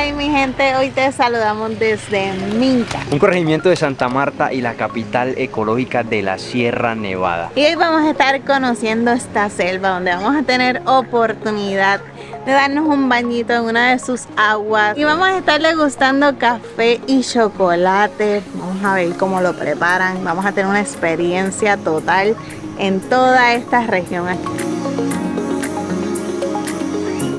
Hi mi gente, hoy te saludamos desde Minca, un corregimiento de Santa Marta y la capital ecológica de la Sierra Nevada. y hoy vamos a estar conociendo esta selva donde vamos a tener oportunidad de darnos un bañito en una de sus aguas y vamos a estar degustando café y chocolate. Vamos a ver cómo lo preparan, vamos a tener una experiencia total en toda esta región aquí.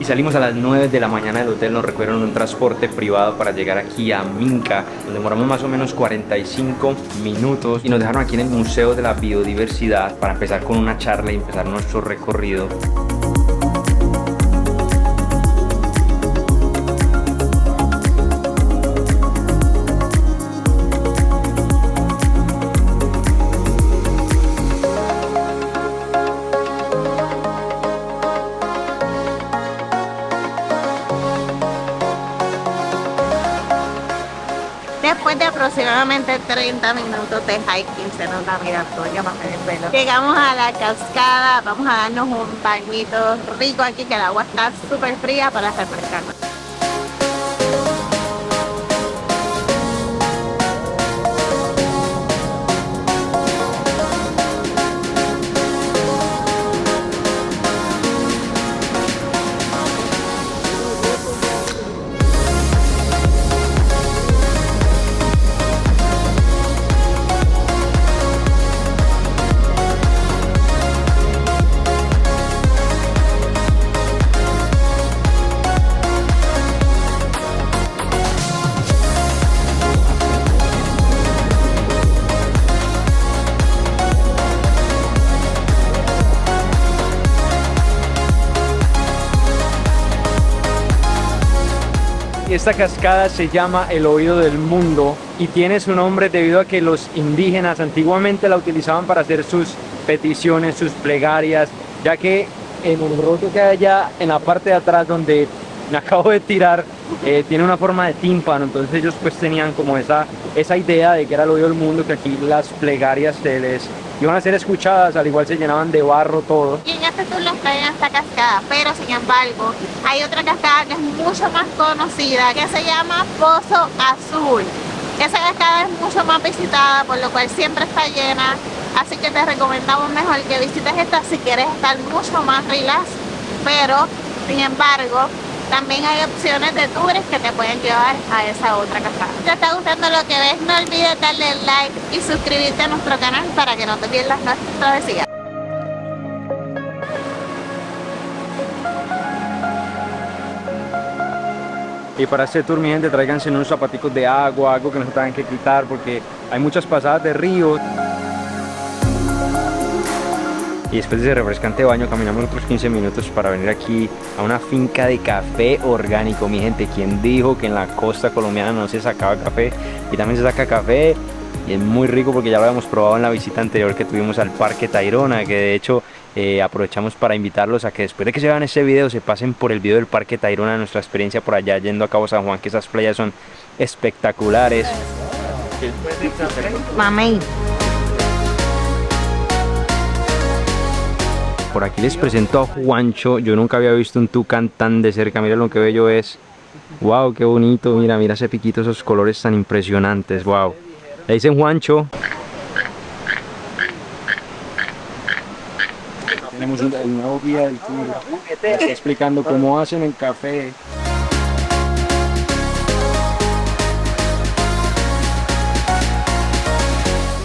Y salimos a las 9 de la mañana del hotel, nos recogieron un transporte privado para llegar aquí a Minca. Nos demoramos más o menos 45 minutos y nos dejaron aquí en el Museo de la Biodiversidad para empezar con una charla y empezar nuestro recorrido. Después de aproximadamente 30 minutos de hiking, se nos da mirando, ya más el pelo. Llegamos a la cascada, vamos a darnos un bañito rico aquí, que el agua está súper fría para refrescarnos. Esta cascada se llama el Oído del Mundo y tiene su nombre debido a que los indígenas antiguamente la utilizaban para hacer sus peticiones, sus plegarias, ya que en el roto que hay allá en la parte de atrás donde me acabo de tirar tiene una forma de tímpano, entonces ellos pues tenían como esa idea de que era el oído del mundo, que aquí las plegarias se les iban a ser escuchadas, al igual se llenaban de barro todo. Y en este tour nos traen esta cascada, pero sin embargo hay otra cascada que es mucho más conocida, que se llama Pozo Azul. Esa cascada es mucho más visitada, por lo cual siempre está llena, así que te recomendamos mejor que visites esta si quieres estar mucho más relax, pero sin embargo también hay opciones de tours que te pueden llevar a esa otra cascada. Si te está gustando lo que ves, no olvides darle like y suscribirte a nuestro canal para que no te pierdas nuestras travesías. Y para este tour, mi gente, tráiganse unos zapaticos de agua, algo que no se tengan que quitar porque hay muchas pasadas de ríos. Y después de ese refrescante baño caminamos otros 15 minutos para venir aquí a una finca de café orgánico. Mi gente, ¿quién dijo que en la costa colombiana no se sacaba café? Y también se saca café y es muy rico porque ya lo habíamos probado en la visita anterior que tuvimos al Parque Tayrona, que de hecho aprovechamos para invitarlos a que después de que se vean este video se pasen por el video del Parque Tayrona, nuestra experiencia por allá yendo a Cabo San Juan, que esas playas son espectaculares. Mamey. Por aquí les presento a Juancho. Yo nunca había visto un tucán tan de cerca. Miren lo que bello es. Wow, qué bonito. Mira ese piquito, esos colores tan impresionantes. Wow. Le dicen Juancho. Tenemos el nuevo guía del tour. Está explicando cómo hacen el café.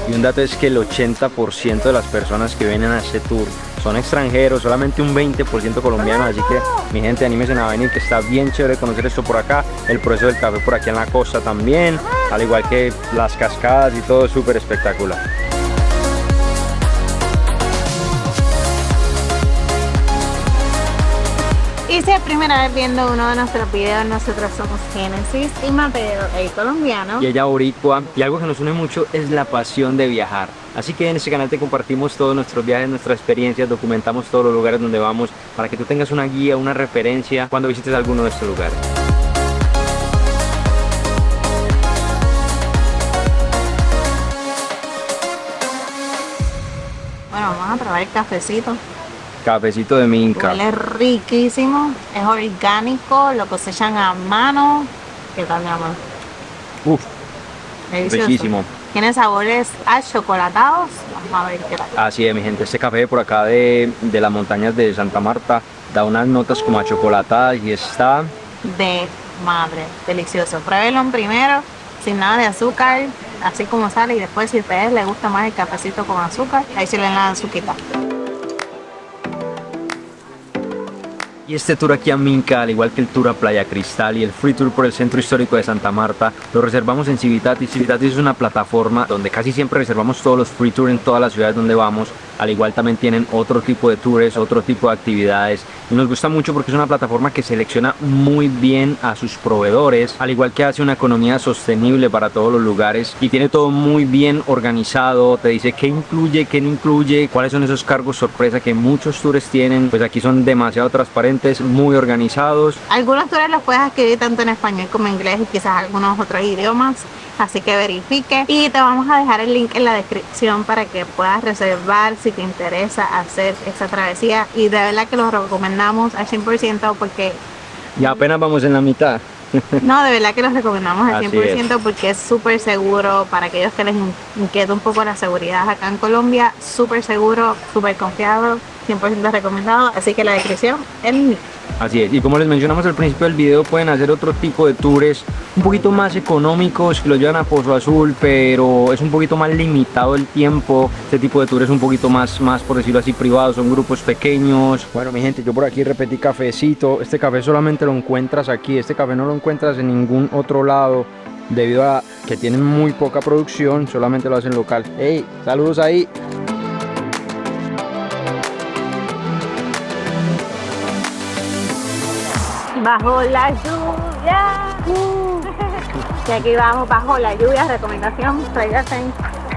Y un dato es que el 80% de las personas que vienen a este tour son extranjeros, solamente un 20% colombianos, así que mi gente, anímense a venir, que está bien chévere conocer esto por acá, el proceso del café por aquí en la costa también, al igual que las cascadas y todo, súper espectacular. Y si es primera vez viendo uno de nuestros videos, nosotros somos Génesis y Mateo, el colombiano. Y ella boricua, y algo que nos une mucho es la pasión de viajar. Así que en este canal te compartimos todos nuestros viajes, nuestras experiencias, documentamos todos los lugares donde vamos para que tú tengas una guía, una referencia cuando visites alguno de estos lugares. Bueno, vamos a probar el cafecito. Cafecito de Minca. Huele riquísimo, es orgánico, lo cosechan a mano ¿Qué tal, mi amor? Uf, Delicioso. riquísimo. Tiene sabores achocolatados. Vamos a ver qué tal. Así es, mi gente, este café por acá de las montañas de Santa Marta da unas notas como achocolatadas y está... De madre, delicioso. Pruébenlo primero, sin nada de azúcar, así como sale, y después si a ustedes les gusta más el cafecito con azúcar, ahí se le dan la azuquita. Y este tour aquí a Minca, al igual que el tour a Playa Cristal y el free tour por el centro histórico de Santa Marta, lo reservamos en Civitatis. Civitatis es una plataforma donde casi siempre reservamos todos los free tours en todas las ciudades donde vamos. Al igual también tienen otro tipo de tours, otro tipo de actividades. Y nos gusta mucho porque es una plataforma que selecciona muy bien a sus proveedores, al igual que hace una economía sostenible para todos los lugares y tiene todo muy bien organizado. Te dice qué incluye, qué no incluye, cuáles son esos cargos sorpresa que muchos tours tienen. Pues aquí son demasiado transparentes, muy organizados. Algunos tours los puedes adquirir tanto en español como en inglés y quizás algunos otros idiomas, así que verifique. Y te vamos a dejar el link en la descripción para que puedas reservar si te interesa hacer esa travesía, y de verdad que lo recomendamos al 100% porque Y apenas vamos en la mitad. no, de verdad que los recomendamos al Así 100% porque es súper seguro para aquellos que les inquieta un poco la seguridad acá en Colombia. Súper seguro, súper confiado, 100% recomendado. Así que la descripción es el link. Así es, y como les mencionamos al principio del video, pueden hacer otro tipo de tours un poquito más económicos que los llevan a Pozo Azul, pero es un poquito más limitado el tiempo. Este tipo de tours es un poquito más por decirlo así, privados, son grupos pequeños. Bueno, mi gente, yo por aquí repetí cafecito. Este café solamente lo encuentras aquí, este café no lo encuentras en ningún otro lado, debido a que tienen muy poca producción, solamente lo hacen local. Hey, saludos ahí. Bajo la lluvia. Y aquí vamos bajo la lluvia. Recomendación: tráiganse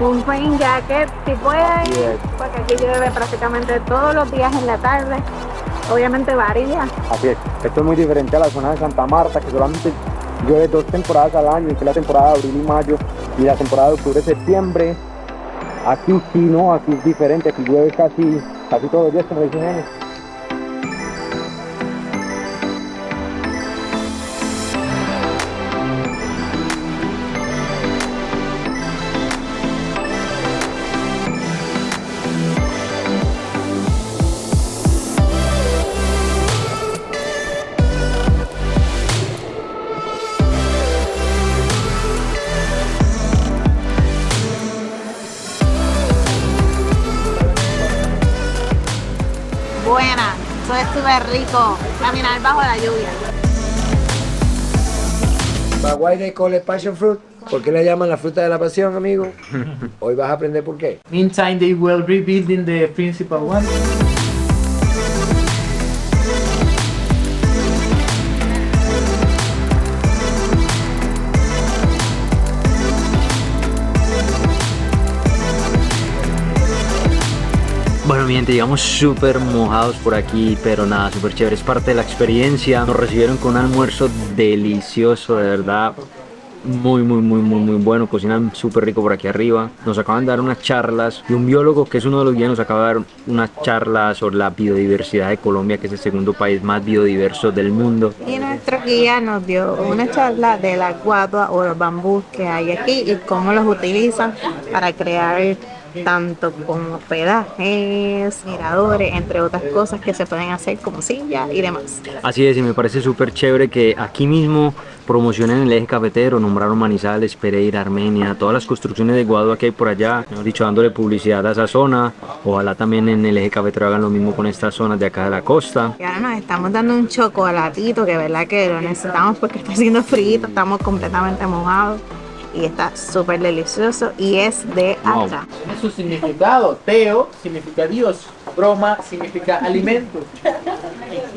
un rain jacket si pueden, Yes. porque aquí llueve prácticamente todos los días en la tarde. Obviamente varía. Así es, esto es muy diferente a la zona de Santa Marta, que solamente llueve 2 temporadas al año, que es la temporada de abril y mayo y la temporada de octubre y septiembre. Aquí sí, no, aquí es diferente, aquí llueve casi todos los días, como dicen ellos. Buena, eso es súper rico. Caminar bajo la lluvia. Paraguay they call it passion fruit. ¿Por qué le llaman la fruta de la pasión, amigo? Hoy vas a aprender por qué. Meantime, they will rebuilding the principal one. Bueno, mi gente, llegamos súper mojados por aquí, pero nada, súper chévere, es parte de la experiencia. Nos recibieron con un almuerzo delicioso, de verdad, muy bueno. Cocinan súper rico por aquí arriba. Nos acaban de dar unas charlas y un biólogo que es uno de los guías nos acaba de dar unas charlas sobre la biodiversidad de Colombia, que es el segundo país más biodiverso del mundo. Y nuestro guía nos dio una charla de la guadua o los bambús que hay aquí y cómo los utilizan para crear tanto como hospedajes, miradores, entre otras cosas que se pueden hacer como sillas y demás. Así es, y me parece súper chévere que aquí mismo promocionen el eje cafetero, nombraron Manizales, Pereira, Armenia, todas las construcciones de guadua que hay por allá, mejor dicho, dándole publicidad a esa zona. Ojalá también en el eje cafetero hagan lo mismo con estas zonas de acá de la costa. Y ahora nos estamos dando un chocolatito que verdad que lo necesitamos porque está haciendo frío, estamos completamente mojados y está súper delicioso y es de Wow. acá. Tiene su significado. Teo significa Dios. Broma significa alimento.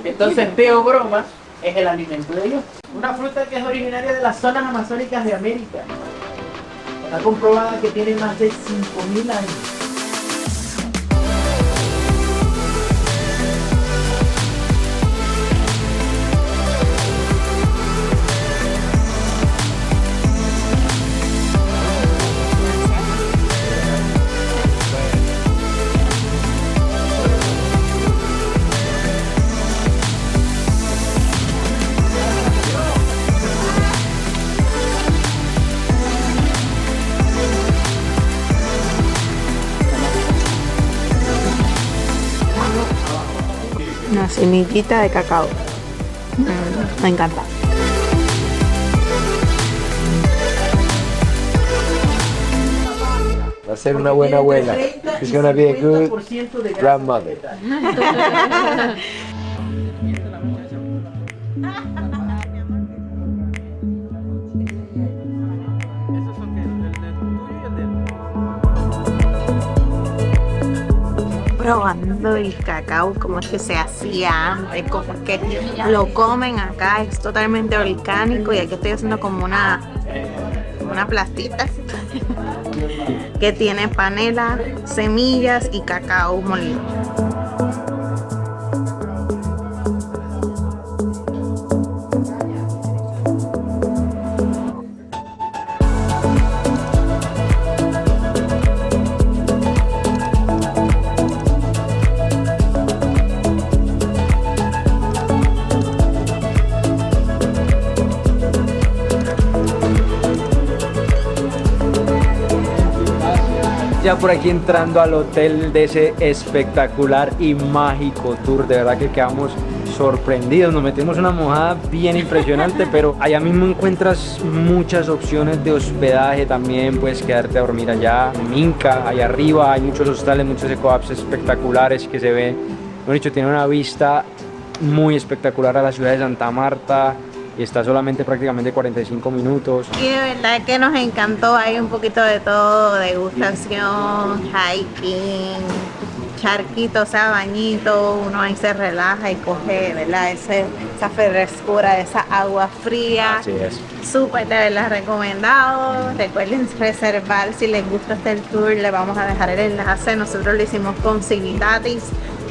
Entonces, Teo broma es el alimento de Dios. Una fruta que es originaria de las zonas amazónicas de América. Está comprobada que tiene más de 5.000 años. Una semillita de cacao. Me encanta. Va a ser una buena abuela. She's gonna be a good grandmother. Probando el cacao, como es que se hacía antes, como es que lo comen acá, es totalmente orgánico y aquí estoy haciendo como una plastita que tiene panela, semillas y cacao molido. Ya por aquí entrando al hotel de ese espectacular y mágico tour, de verdad que quedamos sorprendidos, nos metimos una mojada bien impresionante, pero allá mismo encuentras muchas opciones de hospedaje también, puedes quedarte a dormir allá, en Minca, allá arriba hay muchos hostales, muchos eco-apps espectaculares que se ven, lo dicho, tiene una vista muy espectacular a la ciudad de Santa Marta, y está solamente prácticamente 45 minutos. Y de verdad que nos encantó, hay un poquito de todo, degustación, hiking, charquito, o sea, bañito, uno ahí se relaja y coge, ¿verdad? Esa frescura, esa agua fría. Así es. Súper, de verdad, recomendado. Recuerden reservar si les gusta este tour, les vamos a dejar el enlace. Nosotros lo hicimos con Civitatis,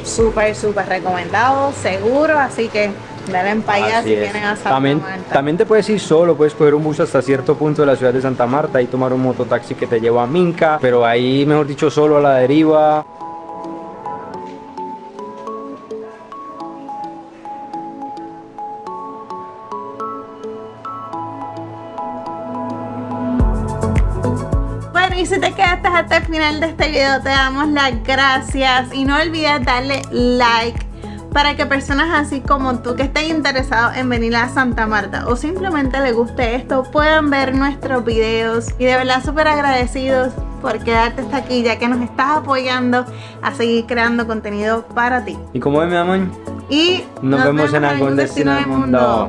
súper recomendado, seguro, así que dale para allá si vienen a Santa Marta. También te puedes ir solo, puedes coger un bus hasta cierto punto de la ciudad de Santa Marta y tomar un mototaxi que te lleva a Minca, pero ahí, mejor dicho, solo a la deriva. Bueno, y si te quedaste hasta el final de este video, te damos las gracias y no olvides darle like para que personas así como tú que estén interesados en venir a Santa Marta o simplemente les guste esto puedan ver nuestros videos, y de verdad súper agradecidos por quedarte hasta aquí, ya que nos estás apoyando a seguir creando contenido para ti. Y como ven, mi amor, Y nos vemos en algún destino del mundo.